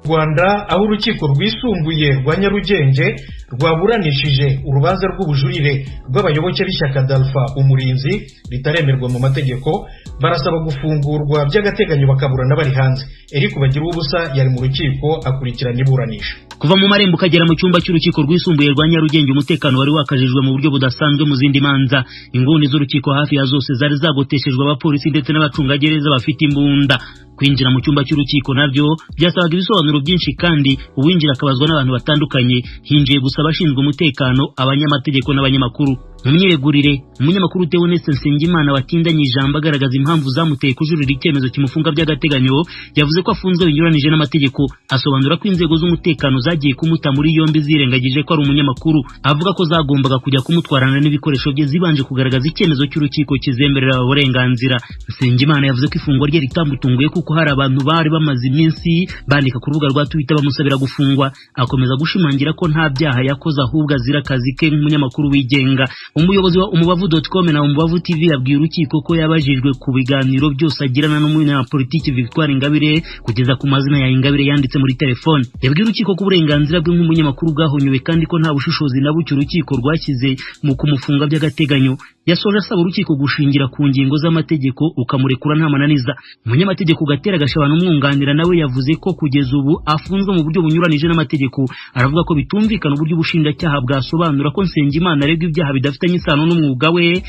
Rwanda aho urukiko rwisumbuye rwa Nyarugenge rwaburanishije urubanza rw'ubujurire rw'abayoboke b'ishyaka d'Alpha umurinzi ritaremerwa mu mategeko barasaba gufungurwa by'agateganyo bakaburana bari hanze. Eric Bagira ubusa yari mu rukiko akurikirana iburanisha. Kuva mu marembo kagera mu cyumba cy'urukiko rwisumbuye rwa Nyarugenge umutekano wari wakajijwe mu buryo budasanzwe mu zindi manza. Inguni z'urukiko hafi ya zose zari zagoteshejwe abapolisi ndetse n'abacungagereza bafite imbunda. Kwinjira mu cyumba cy'urukiko nabyo byasabaga ibisobanuro byinshi kandi uwinjira akabazwa n'abantu batandukanye. Hinjiye gusa abashinzwe umutekano, abanyamategeko n'abanyamakuru. Mu myiregurire umunyamakuru Theoneste Nsengimana watindanye ijambo agaragaza impamvu zamuteye kujurira icyemezo kimufunga by'agateganyo yavuze ko afunzwe binyuranije n'amategeko. Asobanura ko inzego z'umutekano zagiye kumuta muri yombi zirengagije ko ari umunyamakuru. Avuga ko zagombaga kujya kumutwarana n'ibikoresho bye zibanje kugaragaza icyemezo cy'urukiko kizemerera uburenganzira. Nsengimana yavuze ko ifungwa rye ritamutunguye kuko hari abantu bari bamaze iminsi bandika ku rubuga rwa Twitter bamusabira gufungwa. Akomeza gushimangira ko nta byaha yakoze ahubwo azira akazi ke nk'umunyamakuru wigenga. Umuyobozi wa umubavu.com na umubavu TV yabwiye urukiko ko yabajijwe ku biganiro byose agirana n'umunyapolitiki Victoire Ingabire kugeza ku mazina ya Ingabire yanditse muri telefone. Yabwiye urukiko ko uburenganzira bwe nk'umunyamakuru bwahonywe kandi ko nta bushishozi na bucyo urukiko rwashyize mu kumufunga by'agateganyo. Yasoje asaba urukiko gushingira ku ngingo z'amategeko ukamurekura nta mananiza. Umunyamategeko Gatera Gashabana umwunganira nawe yavuze ko kugeza ubu afunzwe mu buryo bunyuranije n'amategeko. Aravuga ko bitumvikana uburyo ubushinjacyaha bwasobanura ko Nsengimana aregwa ibyaha bidafitanye isano n'umwuga we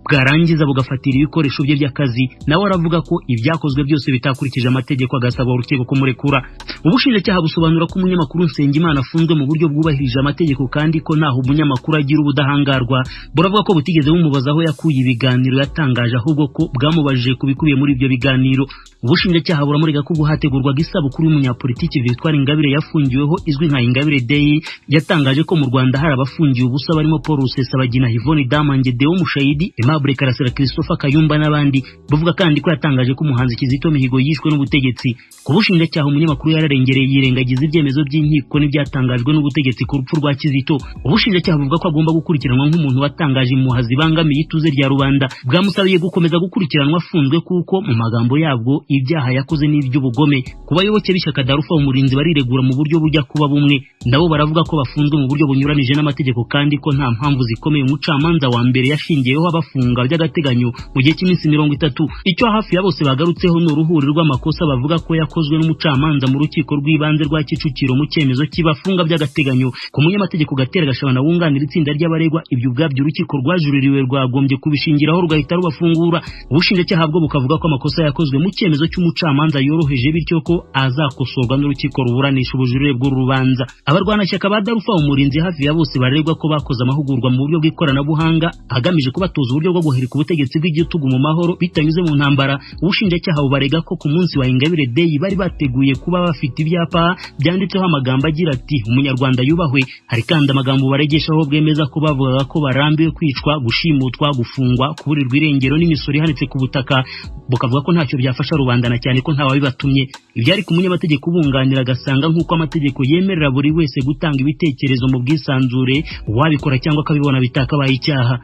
bwarangiza bugafatira ibikoresho bye by'akazi. Nawe aravuga ko ibyakozwe byose bitakurikije amategeko agasaba urukiko kumurekura. Ubushinjacyaha busobanura ko umunyamakuru Nsengimana afunzwe mu buryo bwubahirije amategeko kandi ko naho umunyamakuru agira ubudahangarwa. Buravuga ko butigeze bumubaza aho yakuye ibiganiro yatangaje ahubwo ko bwamubajije kubikubiye muri ibyo biganiro. Ubushinjacyaha buramurega ko hategurwaga isabukuru y'umunyapolitiki Victoire Ingabire yafungiweho izwi nka Ingabire Day. Yatangaje ko mu Rwanda hari abafungiwe ubusa barimo Paul Rusesabagina, Yvonne Damange, Deo Mushayidi, Aimable Karasira, Christopher Kayumba n'abandi. Buvuga kandi ko yatangaje ko umuhanzi Kizito Mihigo yishwe n'ubutegetsi. Ku bushinjacyaha umunyamakuru yararengereye yirengagiza ibyemezo by'inkiko n'ibyatangajwe n'ubutegetsi ku rupfu rwa Kizito. Ubushinjacyaha buvuga ko agomba gukurikiranwa nk'umuntu watangaje impuha zibangamiye ituze rya rubanda. Bwamusabiye gukomeza gukurikiranwa afunzwe kuko mu magambo yabwo ibyaha yakoze n'iby'ubugome. Ku bayoboke b'ishyaka d'Alpha umurinzi bariregura mu buryo bujya kuba bumwe. Nabo baravuga ko bafunzwe mu buryo bunyuranije n'amategeko kandi ko nta mpamvu zikomeye umucamanza wa mbere yashingiyeho abafunga by'agateganyo mu gihe cy'iminsi 30. Icyo hafi ya bose bagarutseho ni uruhuri rw'amakosa bavuga ko yakozwe n'umucamanza mu rukiko rw'ibanze rwa Kicukiro mu cyemezo kibafunga by'agateganyo. Ku munyamategeko Gatera Gashabana wunganira itsinda ry'abaregwa ibyo ubwabyo urukiko rwajuririwe rwagombye kubishingiraho rugahita rubafungura. Ubushinjacyaha bwo bukavuga ko amakosa yakozwe mu cyemezo cy'umucamanza yoroheje bityo ko azakosorwa n'urukiko ruburanisha ubujurire bw'urubanza. Abarwanashyaka ba d'Alpha umurinzi hafi ya bose baregwa ko bakoze amahugurwa mu buryo bw'ikoranabuhanga agamije kubatoza uburyo bwo guhirika ubutegetsi bw'igitugu mu mahoro bitanyuze mu ntambara. Ubushinjacyaha bubarega ko ku munsi wa Ingabire Day bari bateguye kuba bafite ibyapa byanditseho amagambo agira ati umunyarwanda yubahwe. Hari kandi amagambo baregeshaho bwemeza ko bavugaga ko barambiwe kwicwa, gushimutwa, gufungwa, kuburirwa irengero n'imisoro ihanitse ku butaka. Bukavuga ko ntacyo byafasha rubanda na cyane ko ntawe bibatumye. Ibyari ku munyamategeko ubunganira agasanga nk'uko amategeko yemerera buri wese gutanga ibitekerezo mu bwisanzure wabikora cyangwa akabibona bitakabaye icyaha.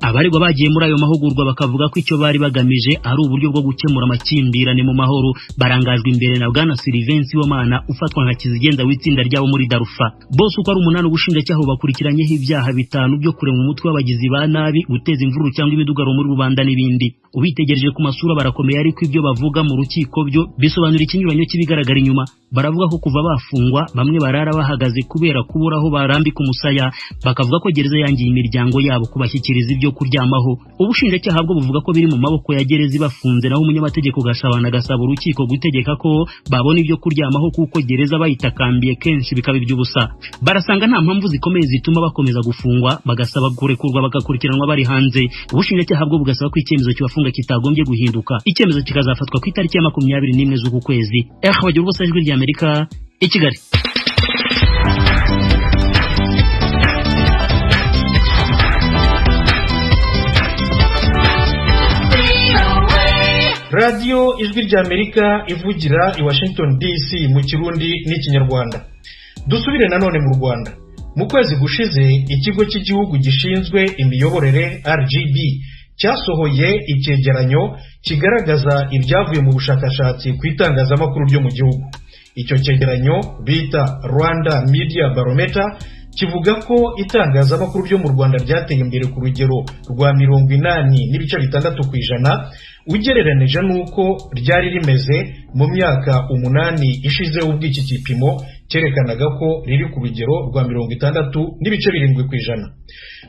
Abaregwa bagiye muri ayo mahugurwa bakavuga ko icyo bari bagamije ari uburyo bwo gukemura amakimbirane mu mahoro. Barangajwe imbere na Bwana Sylvain Sibomana ufatwa nka kizigenza w'itsinda ryabo muri d'Alpha. Bose uko ari 8 ubushinjacyaha bakurikiranyeho ibyaha 5 byo kurema umutwe w'abagizi ba nabi, guteza imvururu cyangwa imidugaro muri rubanda n'ibindi. Ubitegereje ku masura barakomeye ariko ibyo bavuga mu rukiko byo bisobanura ikinyuranyo kibigaragara inyuma. Baravuga ko kuva bafungwa bamwe barara bahagaze kubera kubura aho barambika umusaya. Bakavuga ko gereza yangiye imiryango yabo kubashyikiriza ibyo kuryamaho. Ubushinjacyaha bwo buvuga ko biri mu maboko ya gereza ibafunze, naho umunyamategeko Gashabana gasaba urukiko gutegeka ko babona ibyo kuryamaho kuko gereza bayitakambiye kenshi bikaba iby'ubusa. Barasanga nta mpamvu zikomeye zituma bakomeza gufungwa, bagasaba kurekurwa bagakurikiranwa bari hanze. Ubushinjacyaha bwo bugasaba ko icyemezo kibafunga kitagombye guhinduka. Icyemezo kikazafatwa ku itariki ya 21 z'uku kwezi. Bagira ubusa ijwi ry'Amerika i Kigali. Radio ijwi ry'Amerika ivugira i Washington DC mu Kirundi n'Ikinyarwanda. Dusubire nanone mu Rwanda. Mu kwezi gushize ikigo cy'igihugu gishinzwe imiyoborere RGB cyasohoye icyegeranyo kigaragaza ibyavuye mu bushakashatsi ku itangazamakuru ryo mu gihugu. icyo cyegeranyo bita Rwanda Media Barometer kivuga ko itangazamakuru ryo mu Rwanda ryateye imbere ku rugero rwa 80.6% ugereranije n'uko ryari rimeze mu myaka 8 ishize, ubwo iki gipimo cyerekanaga ko riri ku rugero rwa 66.7%.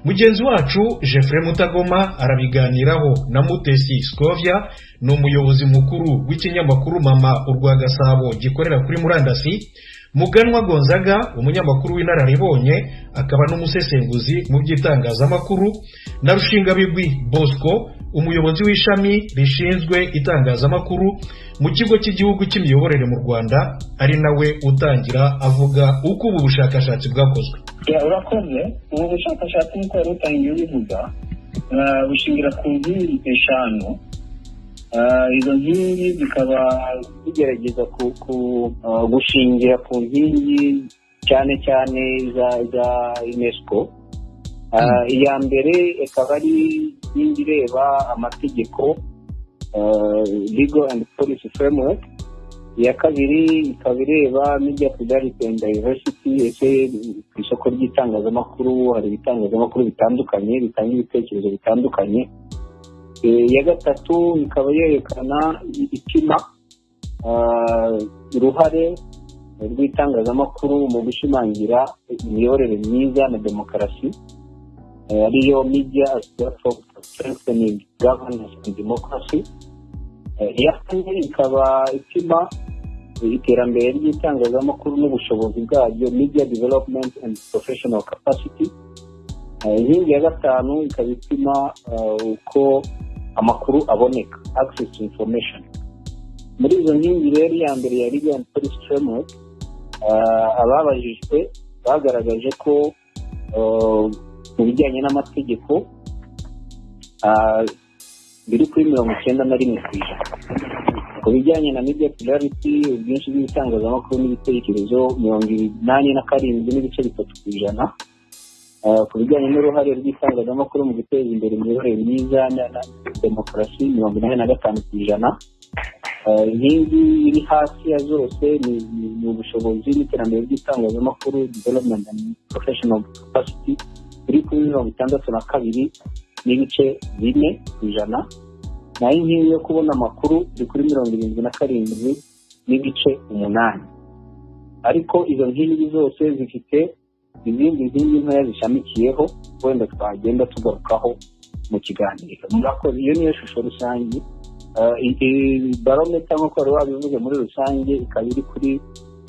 Mugenzi wacu Jeffrey Mutagoma arabiganiraho na Mutesi Scovia, ni umuyobozi mukuru w'ikinyamakuru Mama urwa Gasabo gikorera kuri murandasi, Muganwa Gonzaga, umunyamakuru w'inararibonye akaba n'umusesenguzi mu by'itangazamakuru, na Rushingabigwi Bosco, umuyobozi w'ishami rishinzwe itangazamakuru mu kigo cy'igihugu cy'imiyoborere mu Rwanda, ari nawe utangira avuga uko ubu bushakashatsi bwakozwe. Urakoze. Ubu bushakashatsi nk'uko wari utangiye ubivuga bushingira ku nkingi eshanu. Izo nkingi zikaba zigerageza gushingira ku nkingi cyane cyane za UNESCO. Iya mbere ikaba ari inkingi ireba amategeko, legal and policy framework. Iya kabiri ikaba ireba media plurality and diversity, ese ku isoko ry'itangazamakuru hari ibitangazamakuru bitandukanye bitanga ibitekerezo bitandukanye. Iya gatatu ikaba yerekana ipima uruhare rw'itangazamakuru mu gushimangira imiyoborere myiza na demokarasi, ariyo media as platform for strengthening governance and democracy. Iya kane ikaba ipima iterambere ry'itangazamakuru n'ubushobozi bwaryo, media development and professional capacity. Inkingi ya gatanu ikaba ipima uko amakuru aboneka, access to information. Muri izo nkingi rero ya mbere ya legal and policy framework, ababajijwe bagaragaje ko mu bijyanye n'amategeko biri kuri 91%. Ku bijyanye na media plurality, ubwinshi bw'ibitangazamakuru n'ibitekerezo 87.3%. Ku bijyanye n'uruhare rw'itangazamakuru mu guteza imbere imiyoborere myiza na demokarasi 85%. Inkingi iri hasi ya zose ni ubushobozi n'iterambere ry'itangazamakuru, development and professional capacity, iri kuri 62.4%. naho inkingi yo kubona amakuru iri kuri 77.8%. ariko izo nkingi zose zifite izindi nkingi ntoya zishamikiyeho, wenda twagenda tugarukaho mu kiganiro. Murakoze. Iyo niyo shusho rusange. Barometer nk'uko wari wabivuze muri rusange ikaba iri kuri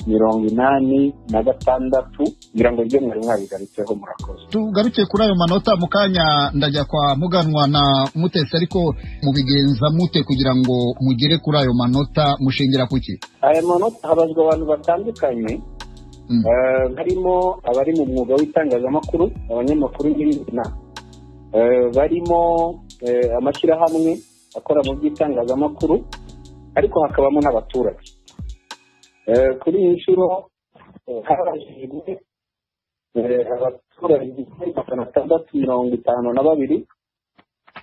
86, ngira ngo ryo mwari mwabigarutseho. Murakoze. Tugaruke kuri ayo manota mu kanya, ndajya kwa Muganwa na Mutesi, ariko mubigenza mute kugira ngo mugere kuri ayo manota? Mushingira kuki? Aya manota habazwa abantu batandukanye, barimo abari mu mwuga w'itangazamakuru, abanyamakuru n'ibindi, barimo amashyirahamwe akora mu by'itangazamakuru, ariko hakabamo n'abaturage. Kuri iyi nshuro habajijwe abaturage 652,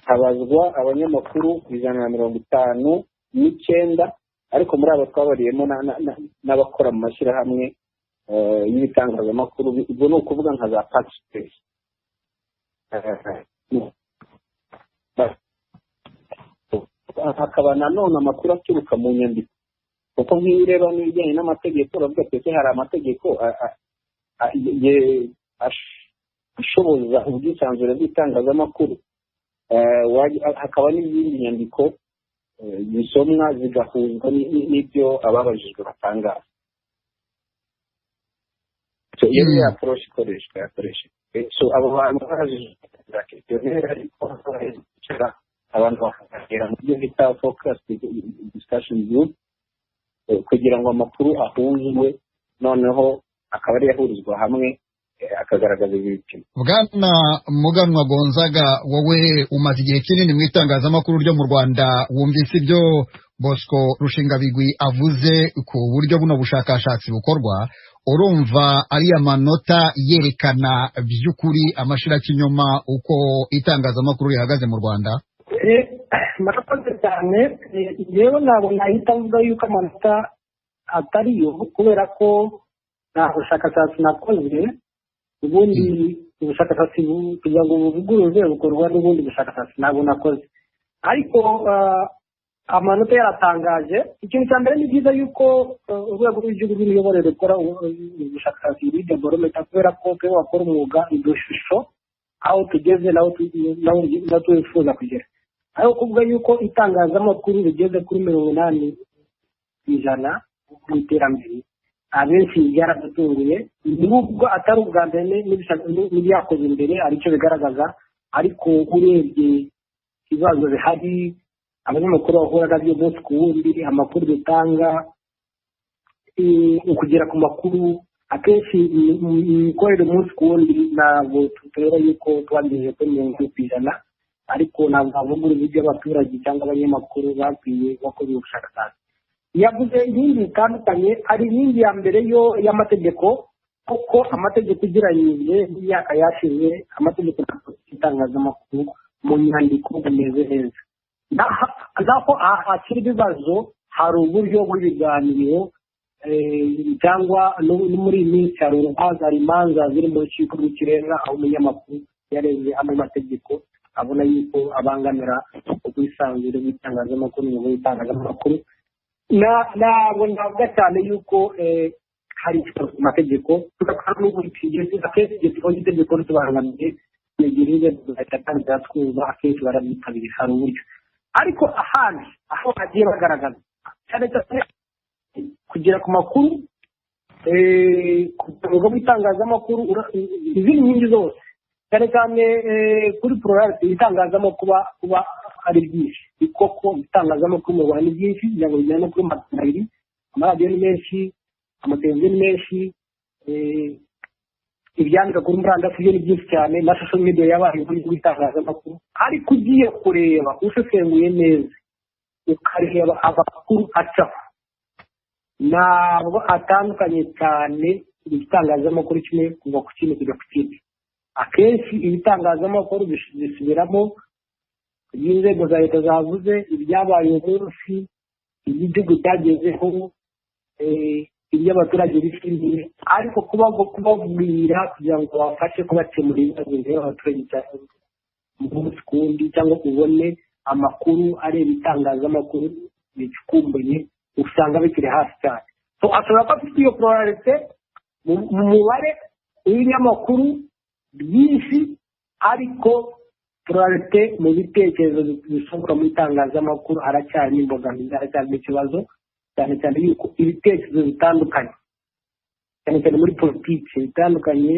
habazwa abanyamakuru 159, ariko muri abo twabariyemo n'abakora mu mashyirahamwe y'ibitangazamakuru, ubwo ni ukuvuga nka za participation. Hakaba nanone amakuru aturuka mu nyandiko, kuko nk'iyo ureba n'ibijyanye n'amategeko uravuga ati hari amategeko ashoboza ubwisanzure bw'itangazamakuru, hakaba n'izindi nyandiko zisomwa zigahuzwa n'ibyo ababajijwe batangaza. Iyo ni approach yakoreshejwe. Abo bantu barajijwe questionnaire, ariko abantu bakagera mu byo bita focus discussion group kugira ngo amakuru ahuzwe, noneho akaba ari yahurizwa hamwe akagaragaza ibipimo. Bwana Muganwa Gonzaga, wowe umaze igihe kinini mu itangazamakuru ryo mu Rwanda, wumvise ibyo Bosco Rushingabigwi avuze ku buryo buno bushakashatsi bukorwa, urumva ari amanota yerekana by'ukuri amashirakinyoma uko itangazamakuru rihagaze mu Rwanda? Murakoze cyane. Yewe ntabwo nahita mvuga yuko amanota atariyo kubera ko nta bushakashatsi nakoze ubundi ubushakashatsi kugira ngo buvuguruze bukorwa n'ubundi bushakashatsi ntabwo nakoze ariko amanota yaratangaje. Ikintu cya mbere ni byiza yuko urwego rw'igihugu rw'imiyoborere rukora ubushakashatsi muri development kubera ko twe wakora umwuga idushusho aho tugeze naho twifuza kugera. Aho kuvuga yuko itangazamakuru rigeze kuri 80% mu iterambere abenshi byaradutunguye nubwo atari ubwa mbere n'ibyakoze imbere aricyo bigaragaza, ariko urebye ibibazo bihari abanyamakuru bahura nabyo bose ku wundi, amakuru dutanga ukugera ku makuru akenshi imikorere umunsi ku wundi ntabwo tureba yuko twagejeje kuri 90%, ariko ntabwo havugura ibyo abaturage cyangwa abanyamakuru bakwiye bakora ubushakashatsi. Yavuze ibindi bitandukanye, hari inkingi ya mbere yo y'amategeko kuko amategeko ugereranyije n'imyaka yashize amategeko y'itangazamakuru mu nyandiko bimeze neza, naho hakiri ibibazo hari uburyo bw'ibiganiro cyangwa muri iyi minsi hari imanza ziri mu rukiko rw'ikirenga aho umunyamakuru yareze amategeko abona yuko abangamira ubwisanzure bw'itangazamakuru nyuma y'itangazamakuru. Ntabwo ndavuga cyane yuko hari ikibazo ku mategeko tugakora n'uburyo akenshi igihe tubonye itegeko ritubangamiye negera inzego zahita kandi zatwuza akenshi barabyitabira hari uburyo, ariko ahandi aho hagiye bagaragaza cyane cyane kugera ku makuru ku rwego rw'itangazamakuru izindi nkingi zose cyane cyane kuri plurality itangazamakuru kuba ari byinshi koko itangazamakuru mu Rwanda ni byinshi kugira ngo bijyane no kuri 200, amaradiyo ni menshi, amateleviziyo ni menshi, ibyandika kuri murandasi byo ni byinshi cyane na social media yabaye muri itangazamakuru, ariko ugiye kureba usesenguye neza ukareba amakuru acaho ntabwo atandukanye cyane ibitangazamakuru kimwe kuva ku kindi kujya ku kindi. Akenshi ibitangazamakuru bisubiramo inzego za leta zavuze ibyabaye umunsi igihugu cyagezeho iby'abaturage bishimiye, ariko kubabwira kugira ngo bafashe kubakemura ibibazo by'abaturage cyane umunsi ku wundi cyangwa ubone amakuru areba itangazamakuru bicukumbuye usanga bikiri hasi cyane. So ashobora kuba afite iyo pluralite mu mubare w'ibinyamakuru byinshi, ariko pluralite mu bitekerezo bisohoka mu itangazamakuru haracyari imbogamizi, haracyari ikibazo cyane cyane yuko ibitekerezo bitandukanye cyane cyane muri politiki bitandukanye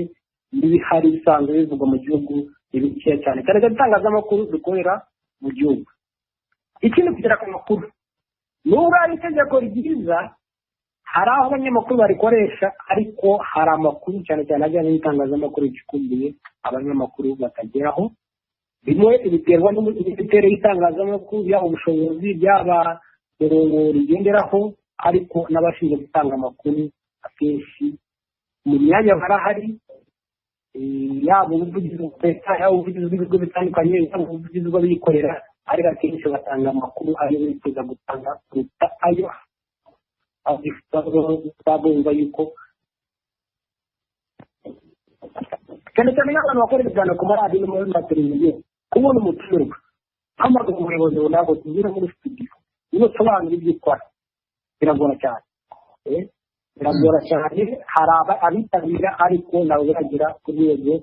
n'ibihari bisanzwe bivugwa mu gihugu ibikeya cyane cyane itangazamakuru dukorera mu gihugu. Ikindi kugera ku makuru nubwo ari itegeko ryiza hari aho abanyamakuru barikoresha, ariko hari amakuru cyane cyane ajyanye n'itangazamakuru gikumbuye abanyamakuru batageraho. Bimwe biterwa n'imiterere y'itangazamakuru, yaba ubushobozi byaba mirongo rigenderaho, ariko n'abashinzwe gutanga amakuru akenshi mu myanya barahari, yaba ubuvugizi bwa leta, yaba ubuvugizi bw'ibigo bitandukanye, yaba ubuvugizi bw'abikorera, ariko akenshi batanga amakuru ayo bifuza gutanga kuruta ayo babumva yuko cyane cyane nk'abantu bakora ibiganiro ku maradiyo no muri mateleviziyo kubona umutumirwa hamagara umuyobozi runaka tugira muri studio niba sobanura ibyo ukora biragora cyane hari abitabira ariko nabo biragira ku rwego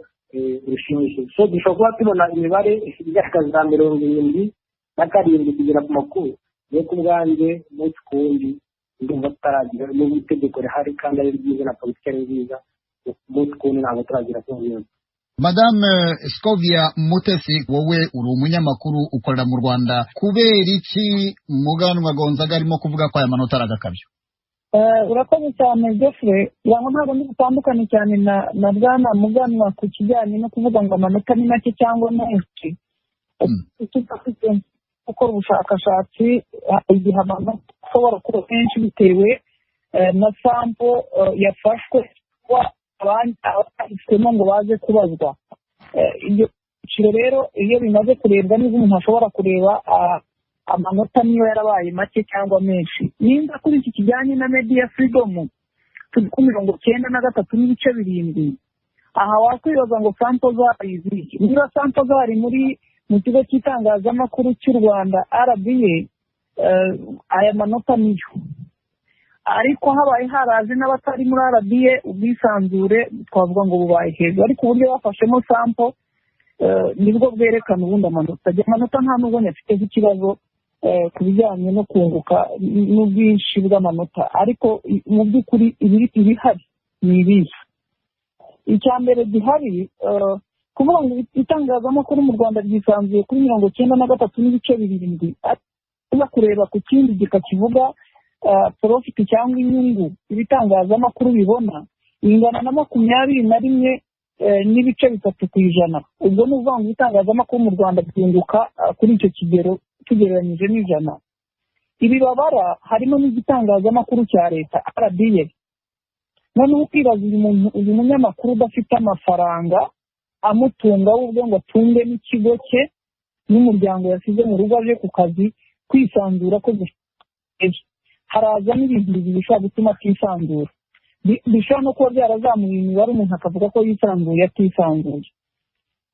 rushimishije. So dushobora kuba tubona imibare igaragaza 77 kugera ku makuru yo ku bwanjye umunsi ku wundi ndumva tutaragira n'ubu itegeko rihari kandi ari ryiza na politiki ari nziza umunsi ku wundi ntabwo turagira ku ngingo. Madame Scovia Mutesi, wowe uri umunyamakuru ukorera mu Rwanda, kubera iki Muganwa Gonzaga arimo kuvuga ko aya manota aragakabyo? Urakoze cyane Jeffrey, yango ntabwo ndi gutandukanye cyane na bwana Muganwa ku kijyanye no kuvuga ngo amanota ni make cyangwa menshi. Tutafite gukora ubushakashatsi igihe amanota ashobora kuba menshi bitewe na sample yafashwe abanditswemo ngo baze kubazwa. Ibyo biciro rero iyo bimaze kurebwa neza umuntu ashobora kureba amanota niyo yarabaye make cyangwa menshi. Nimba kuri iki kijyanye na media freedom turi ku 93.7, aha wakwibaza ngo sample zari izihe. Niba sample zari mu kigo cy'itangazamakuru cy'u Rwanda RBA, aya manota niyo. Ariko habaye haraje n'abatari muri RBA, ubwisanzure twavuga ngo bubaye hejuru, ariko uburyo bafashemo sample nibwo bwerekana ubundi amanota. Amanota nta n'ubwo afite ikibazo ku bijyanye no kunguka n'ubwinshi bw'amanota, ariko mu by'ukuri ibihari ni ibihe. Icya mbere gihari, kuvuga ngo itangazamakuru mu Rwanda ryisanzuye kuri 93.7, uza kureba ku kindi gika kivuga profit cyangwa inyungu ibitangazamakuru bibona ingana na 21.3%. Ubwo ni ukuvuga ngo ibitangazamakuru mu Rwanda byunguka kuri icyo kigero tugereranyije n'ijana. Ibi babara harimo n'igitangazamakuru cya leta RBA. Noneho ukibaza uyu munyamakuru udafite amafaranga amutunga ubwe ngo atunge n'ikigo cye n'umuryango yasize mu rugo aje ku kazi, kwisanzura ko haraza n'ibintu bishobora gutuma atisanzura. Bishobora no kuba byarazamuye imibare umuntu akavuga ko yisanzuye atisanzuye.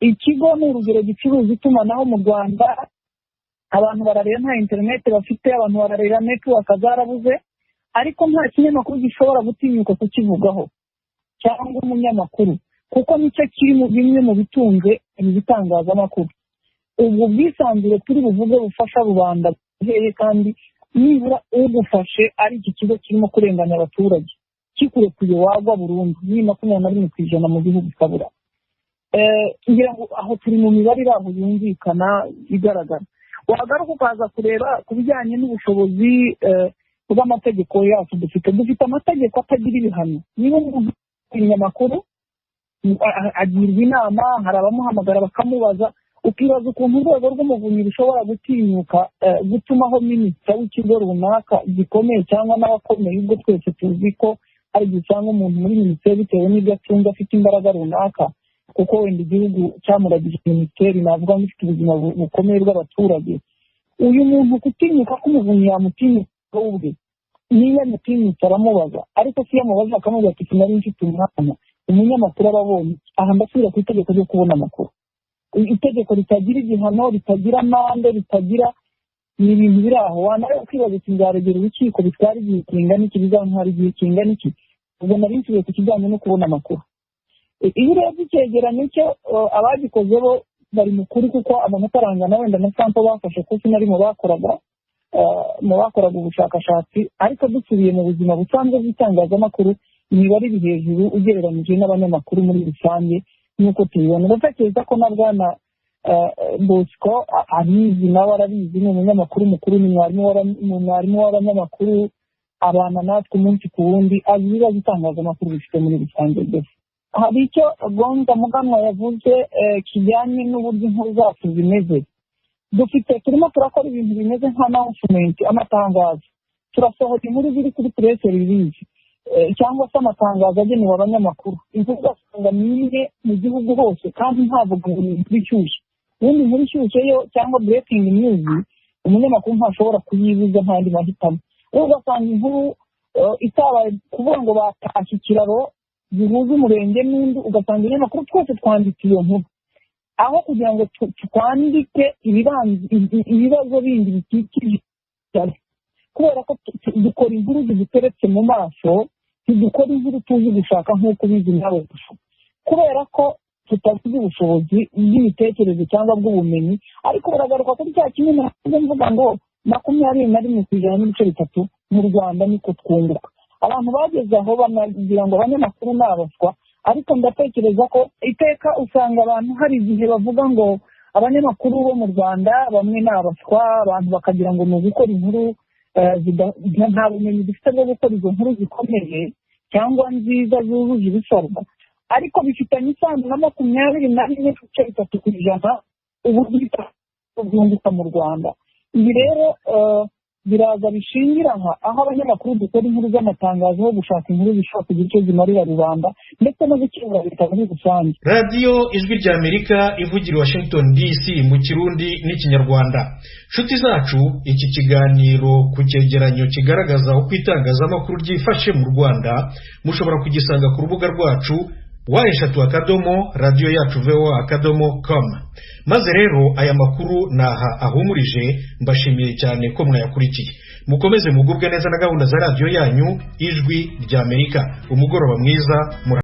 Ikigo ni urugero gicuruza itumanaho mu Rwanda, abantu barareba nta internet bafite, abantu barareba network zarabuze, ariko nta kinyamakuru gishobora gutinyuka kukivugaho cyangwa umunyamakuru, kuko nicyo kiri mu bimwe mu bitunze ibitangazamakuru. Ubwo bwisanzure turi buvuge bufasha rubanda heye, kandi nibura ugufashe ari iki kigo kirimo kurenganya abaturage kikurekuye wagwa burundu ni 21% mu gihugu kabura. Ngira ngo aho turi mu mibare iraho yumvikana igaragara. Wagaruka ukaza kureba ku bijyanye n'ubushobozi bw'amategeko yacu dufite amategeko atagira ibihano. Niba umuntu inyamakuru agirwa inama, hari abamuhamagara bakamubaza, ukibaza ukuntu urwego rw'umuvunyi rushobora gutinyuka gutumaho minisitiri w'ikigo runaka gikomeye cyangwa n'abakomeye, ubwo twese tuzi ko ari gisanga umuntu muri minisiteri bitewe n'ibyo atunga afite imbaraga runaka, kuko wenda igihugu cyamuragije minisiteri navuga ngo ifite ubuzima bukomeye bw'abaturage. Uyu muntu kutinyuka k'umuvunyi yamutinyuka ubwe, niba mutinyuka aramubaza, ariko si yamubaza akamubwira ati sinari mfite umwana, umunyamakuru aba abonye. Aha ndasubira ku itegeko ryo kubona amakuru, itegeko ritagira igihano, ritagira amande, ritagira ni ibintu biri aho. Wanareba ukibaza ati nzaregera urukiko bitwara igihe kingana iki, bizantwara igihe kingana iki. Ubwo nari nsubiye ku kijyanye no kubona amakuru. Iyo urebye icyegeranyo cyo abagikoze bo bari mu kuri, kuko amanota arangana wenda na sample bafashe kuko sinari mu bakoraga ubushakashatsi, ariko dusubiye mu buzima busanzwe bw'itangazamakuru imibare iri hejuru ugereranyije n'abanyamakuru muri rusange nk'uko tubibona. Ndatekereza ko na Bwana Bosco abizi, nawe arabizi, ni umunyamakuru mukuru, ni mwarimu w'abanyamakuru, abana natwe umunsi ku wundi, azi ibibazo itangazamakuru bifite muri rusange byose. Hari icyo Gonza Muganwa yavuze kijyanye n'uburyo inkuru zacu zimeze. Turimo turakora ibintu bimeze nka announcement, amatangazo. Turasohora inkuru ziri kuri press release cyangwa se amatangazo agenewe abanyamakuru. Inkuru ugasanga ni imwe mu gihugu hose, kandi ntavuga ngo ni inkuru ishyushye. Ubundi inkuru ishyushye yo cyangwa breaking news umunyamakuru ntashobora kuyibuza nta yandi mahitamo. Ugasanga inkuru itabaye kuvuga ngo batashye ikiraro gihuza umurenge n'undi, ugasanga ibinyamakuru twese twanditse iyo nkuru, aho kugira ngo twandike ibibazo bindi bikikije, kubera ko dukora inkuru ziduteretse mu maso, ntidukora inkuru tuzi gushaka nk'uko ubizi nawe, kubera ko tutazi ubushobozi bw'imitekerereze cyangwa bw'ubumenyi. Ariko baragaruka kuri cya kimwe navuze mvuga ngo 21.3% mu Rwanda niko twunguka. Abantu bageze aho banagira ngo abanyamakuru n'abaswa, ariko ndatekereza ko iteka usanga abantu hari igihe bavuga ngo abanyamakuru bo mu Rwanda bamwe n'abaswa, abantu bakagira ngo ni ugukora inkuru nta bumenyi dufite bwo gukora izo nkuru zikomeye cyangwa nziza zujuje ibisabwa, ariko bifitanye isano na 21.3% uburyo byunguka mu Rwanda. Ibi rero biraza bishingira aha aho abanyamakuru dukora inkuru z'amatangazo ho gushaka inkuru zishobora kugira icyo zimarira rubanda ndetse no gukemura leta muri rusange. radiyo ijwi ry'Amerika ivugira i Washington DC mu Kirundi n'Ikinyarwanda. Nshuti zacu, iki kiganiro ku cyegeranyo kigaragaza uko itangazamakuru ryifashe mu Rwanda mushobora kugisanga ku rubuga rwacu wa@radioyacu.voa.com. maze rero aya makuru naha ahumurije, mbashimiye cyane ko mwayakurikiye. Mukomeze mugubwe neza na gahunda za radiyo yanyu ijwi ry'Amerika. Umugoroba mwiza.